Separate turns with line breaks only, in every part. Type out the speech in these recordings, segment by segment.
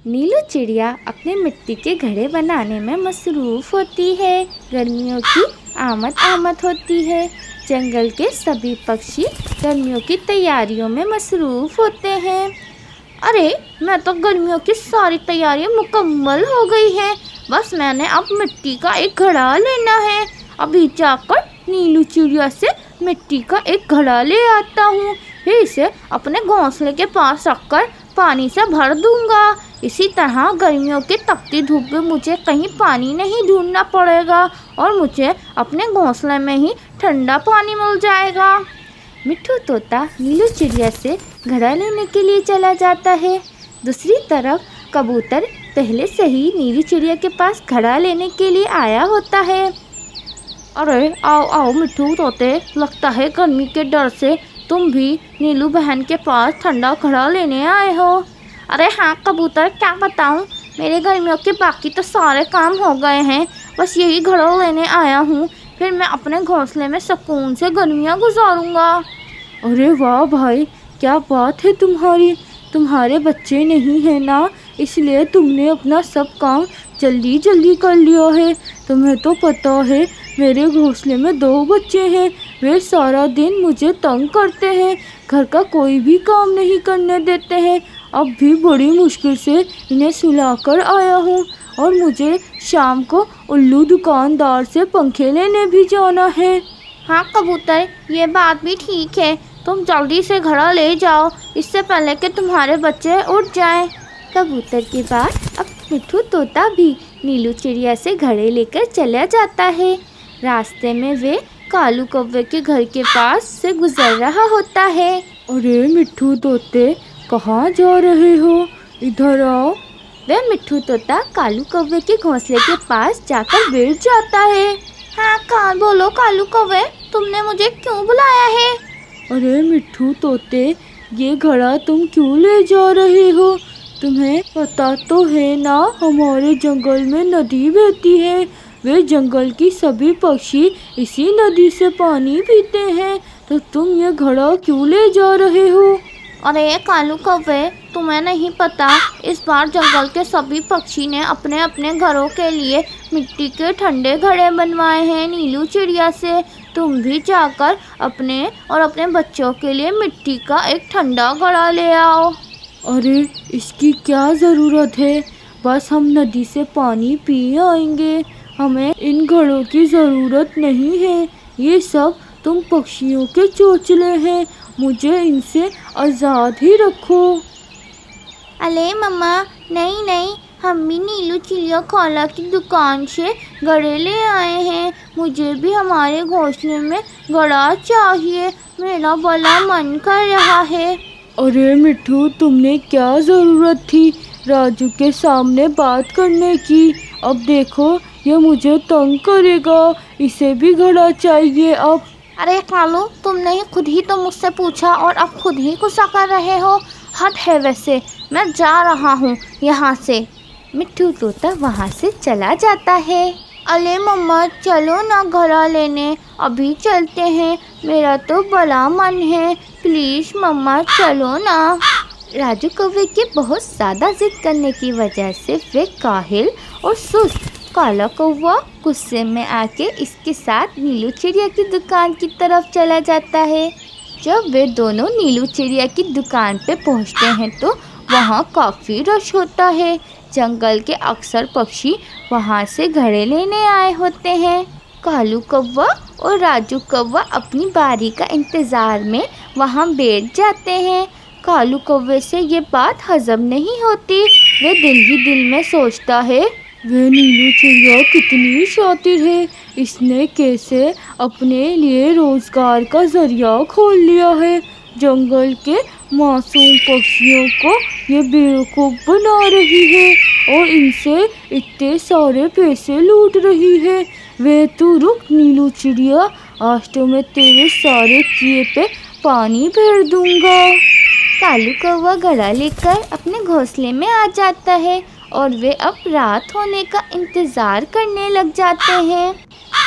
नीलू चिड़िया अपने मिट्टी के घड़े बनाने में मसरूफ होती है। गर्मियों की आमद होती है। जंगल के सभी पक्षी गर्मियों की तैयारियों में मसरूफ होते हैं। अरे, मैं तो गर्मियों की सारी तैयारियां मुकम्मल हो गई हैं। बस मैंने अब मिट्टी का एक घड़ा लेना है। अभी जाकर नीलू चिड़िया से मिट्टी का एक घड़ा ले आता हूँ। फिर इसे अपने घोंसले के पास रखकर पानी से भर दूंगा। इसी तरह गर्मियों की तपती धूप में मुझे कहीं पानी नहीं ढूंढना पड़ेगा और मुझे अपने घोंसले में ही ठंडा पानी मिल जाएगा। मिट्ठू तोता नीलू चिड़िया से घड़ा लेने के लिए चला जाता है। दूसरी तरफ कबूतर पहले से ही नीलू चिड़िया के पास घड़ा लेने के लिए आया होता है। अरे आओ आओ मिट्ठू तोते, लगता है गर्मी के डर से तुम भी नीलू बहन के पास ठंडा घड़ा लेने आए हो। अरे हाँ कबूतर, क्या बताऊँ, मेरे गर्मियों के बाकी तो सारे काम हो गए हैं। बस यही घड़ा लेने आया हूँ, फिर मैं अपने घोंसले में सुकून से गर्मियाँ गुजारूंगा। अरे वाह भाई, क्या बात है तुम्हारी। तुम्हारे बच्चे नहीं हैं ना, इसलिए तुमने अपना सब काम जल्दी जल्दी कर लिया है। तुम्हें तो पता है मेरे घोंसले में 2 बच्चे हैं। वे सारा दिन मुझे तंग करते हैं, घर का कोई भी काम नहीं करने देते हैं। अब भी बड़ी मुश्किल से इन्हें सुलाकर आया हूँ और मुझे शाम को उल्लू दुकानदार से पंखे लेने भी जाना है। हाँ कबूतर, ये बात भी ठीक है। तुम जल्दी से घड़ा ले जाओ, इससे पहले कि तुम्हारे बच्चे उठ जाएं। कबूतर की बात अब मिट्ठू तोता भी नीलू चिड़िया से घड़े लेकर चला जाता है। रास्ते में वे कालू कौवे के घर के पास से गुजर रहा होता है। अरे मिट्ठू तोते, कहाँ जा रहे हो? इधर आओ। वह मिट्ठू तोता कालू कौवे के घोंसले के पास जाकर बैठ जाता है। हाँ कहाँ, बोलो कालू कौवे, तुमने मुझे क्यों बुलाया है? अरे मिट्ठू तोते, ये घड़ा तुम क्यों ले जा रहे हो? तुम्हें पता तो है ना, हमारे जंगल में नदी बहती है। वे जंगल की सभी पक्षी इसी नदी से पानी पीते हैं, तो तुम ये घड़ा क्यों ले जा रहे हो? अरे कालू कौवे, तुम्हें नहीं पता, इस बार जंगल के सभी पक्षी ने अपने अपने घरों के लिए मिट्टी के ठंडे घड़े बनवाए हैं नीलू चिड़िया से। तुम भी जाकर अपने और अपने बच्चों के लिए मिट्टी का एक ठंडा घड़ा ले आओ। अरे इसकी क्या ज़रूरत है, बस हम नदी से पानी पी आएंगे। हमें इन घड़ों की ज़रूरत नहीं है। ये सब तुम पक्षियों के चोंचले हैं, मुझे इनसे आज़ाद ही रखो। अरे मम्मा, नहीं नहीं, हम भी नीलू चिड़िया खाला की दुकान से घड़े ले आए हैं। मुझे भी हमारे घोंसले में घड़ा चाहिए, मेरा बड़ा मन कर रहा है। अरे मिट्ठू, तुमने क्या ज़रूरत थी राजू के सामने बात करने की? अब देखो, ये मुझे तंग करेगा, इसे भी घड़ा चाहिए अब। अरे कालू, तुमने ही खुद ही तो मुझसे पूछा और अब खुद ही गुस्सा कर रहे हो। हट है, वैसे मैं जा रहा हूँ यहाँ से। मिट्ठू तोता वहाँ से चला जाता है। अरे मम्मा, चलो ना घड़ा लेने, अभी चलते हैं, मेरा तो बड़ा मन है, प्लीज़ मम्मा चलो ना। राजू कौवे के बहुत ज़्यादा जिद करने की वजह से वे काहिल और सुस्त काला कौवा गुस्से में आके इसके साथ नीलू चिड़िया की दुकान की तरफ चला जाता है। जब वे दोनों नीलू चिड़िया की दुकान पे पहुंचते हैं तो वहाँ काफ़ी रश होता है। जंगल के अक्सर पक्षी वहाँ से घड़े लेने आए होते हैं। कालू कौवा और राजू कौवा अपनी बारी का इंतज़ार में वहाँ बैठ जाते हैं। कालू कौवे से ये बात हजम नहीं होती। वे दिल ही दिल में सोचता है, वे नीलू चिड़िया कितनी शातिर है, इसने कैसे अपने लिए रोज़गार का ज़रिया खोल लिया है। जंगल के मासूम पक्षियों को ये बेवकूफ़ बना रही है और इनसे इतने सारे पैसे लूट रही है। वे तू रुक नीलू चिड़िया, आज तो मैं तेरे सारे किए पे पानी भर दूंगा। कालू कौवा घड़ा लेकर अपने घोंसले में आ जाता है और वे अब रात होने का इंतज़ार करने लग जाते हैं।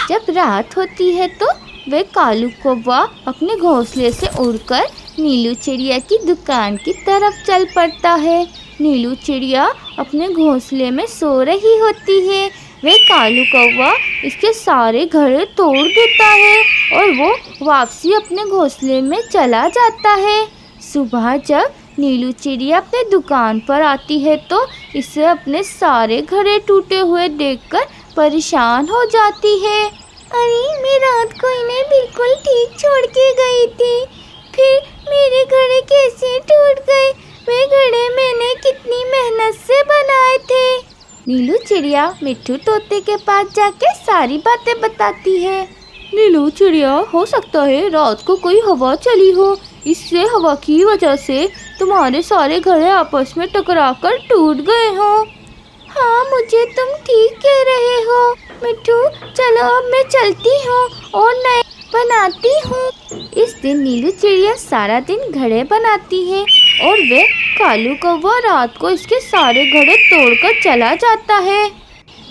जब रात होती है तो वे कालू कौवा अपने घोंसले से उड़कर नीलू चिड़िया की दुकान की तरफ चल पड़ता है। नीलू चिड़िया अपने घोंसले में सो रही होती है। वे कालू कौवा इसके सारे घड़े तोड़ देता है और वो वापसी अपने घोंसले में चला जाता है। सुबह जब नीलू चिड़िया अपने दुकान पर आती है तो इसे अपने सारे घड़े टूटे हुए देखकर परेशान हो जाती है। अरे, मैं रात को इन्हें बिल्कुल ठीक छोड़ के गई थी, फिर मेरे घड़े कैसे टूट गए? वे घड़े मैंने कितनी मेहनत से बनाए थे। नीलू चिड़िया मिट्ठू तोते के पास जाके सारी बातें बताती है। नीलू चिड़िया, हो सकता है रात को कोई हवा चली हो, इससे हवा की वजह से तुम्हारे सारे घड़े आपस में टकराकर टूट गए हो। हाँ, मुझे तुम ठीक कह रहे हो मिट्ठू। चलो अब मैं चलती हूँ और नए बनाती हूँ। इस दिन नीलू चिड़िया सारा दिन घड़े बनाती है और वे कालू कौवा रात को इसके सारे घड़े तोड़कर चला जाता है।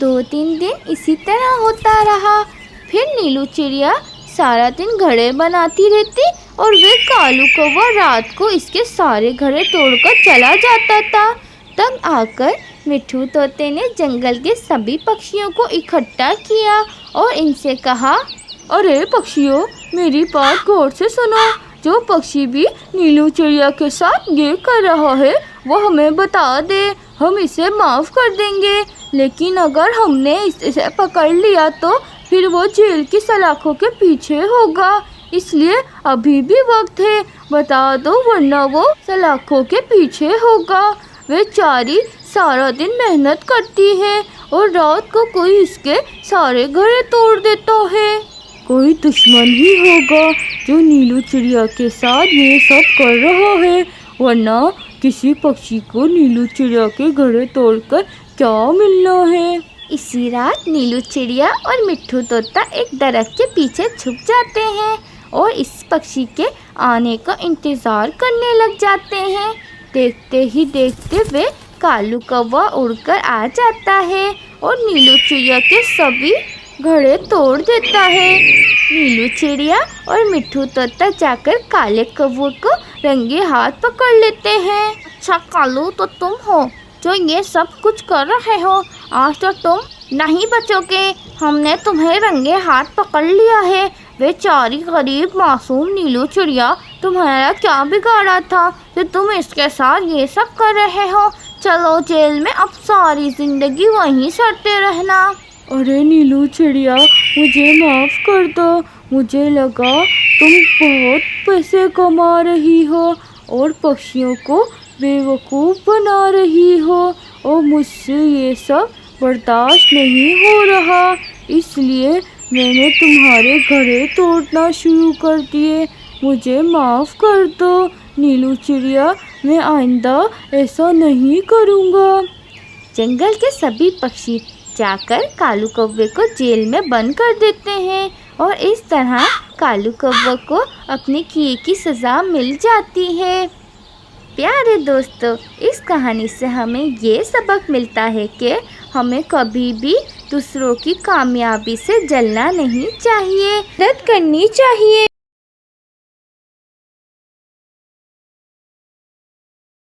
2-3 दिन इसी तरह होता रहा। फिर नीलू चिड़िया सारा दिन घड़े बनाती रहती और वे कालू कौवा रात को इसके सारे घड़े तोड़कर चला जाता था। तब आकर मिट्ठू तोते ने जंगल के सभी पक्षियों को इकट्ठा किया और इनसे कहा, अरे पक्षियों, मेरी बात गौर से सुनो। जो पक्षी भी नीलू चिड़िया के साथ ये कर रहा है वो हमें बता दे, हम इसे माफ़ कर देंगे। लेकिन अगर हमने इसे पकड़ लिया तो फिर वो जेल की सलाखों के पीछे होगा, इसलिए अभी भी वक्त है, बता दो वरना वो सलाखों के पीछे होगा। बेचारी सारा दिन मेहनत करती है और रात को कोई इसके सारे घड़े तोड़ देता है। कोई दुश्मन ही होगा जो नीलू चिड़िया के साथ ये सब कर रहा है, वरना किसी पक्षी को नीलू चिड़िया के घड़े तोड़कर क्या मिलना है। इसी रात नीलू चिड़िया और मिट्ठू तोता एक दरख्त के पीछे छुप जाते हैं और इस पक्षी के आने का इंतज़ार करने लग जाते हैं। देखते ही देखते वे कालू कौवा उड़कर आ जाता है और नीलू चिड़िया के सभी घड़े तोड़ देता है। नीलू चिड़िया और मिट्ठू तोता जाकर काले कौवे को रंगे हाथ पकड़ लेते हैं। अच्छा कालू, तो तुम हो जो ये सब कुछ कर रहे हो, आज तो तुम नहीं बचोगे। हमने तुम्हें रंगे हाथ पकड़ लिया है। बेचारी गरीब मासूम नीलू चिड़िया, तुम्हारा क्या बिगाड़ा था कि तुम इसके साथ ये सब कर रहे हो? चलो जेल में अब सारी जिंदगी वहीं सड़ते रहना। अरे नीलू चिड़िया, मुझे माफ़ कर दो। मुझे लगा तुम बहुत पैसे कमा रही हो और पक्षियों को बेवकूफ़ बना रही हो और मुझसे ये सब बर्दाश्त नहीं हो रहा, इसलिए मैंने तुम्हारे घड़े तोड़ना शुरू कर दिए। मुझे माफ़ कर दो नीलू चिड़िया, मैं आइंदा ऐसा नहीं करूँगा। जंगल के सभी पक्षी जाकर कालू कौवे को जेल में बंद कर देते हैं और इस तरह कालू कौवे को अपने किए की सज़ा मिल जाती है। प्यारे दोस्तों, इस कहानी से हमें ये सबक मिलता है कि हमें कभी भी दूसरों की कामयाबी से जलना नहीं चाहिए, मदद करनी चाहिए।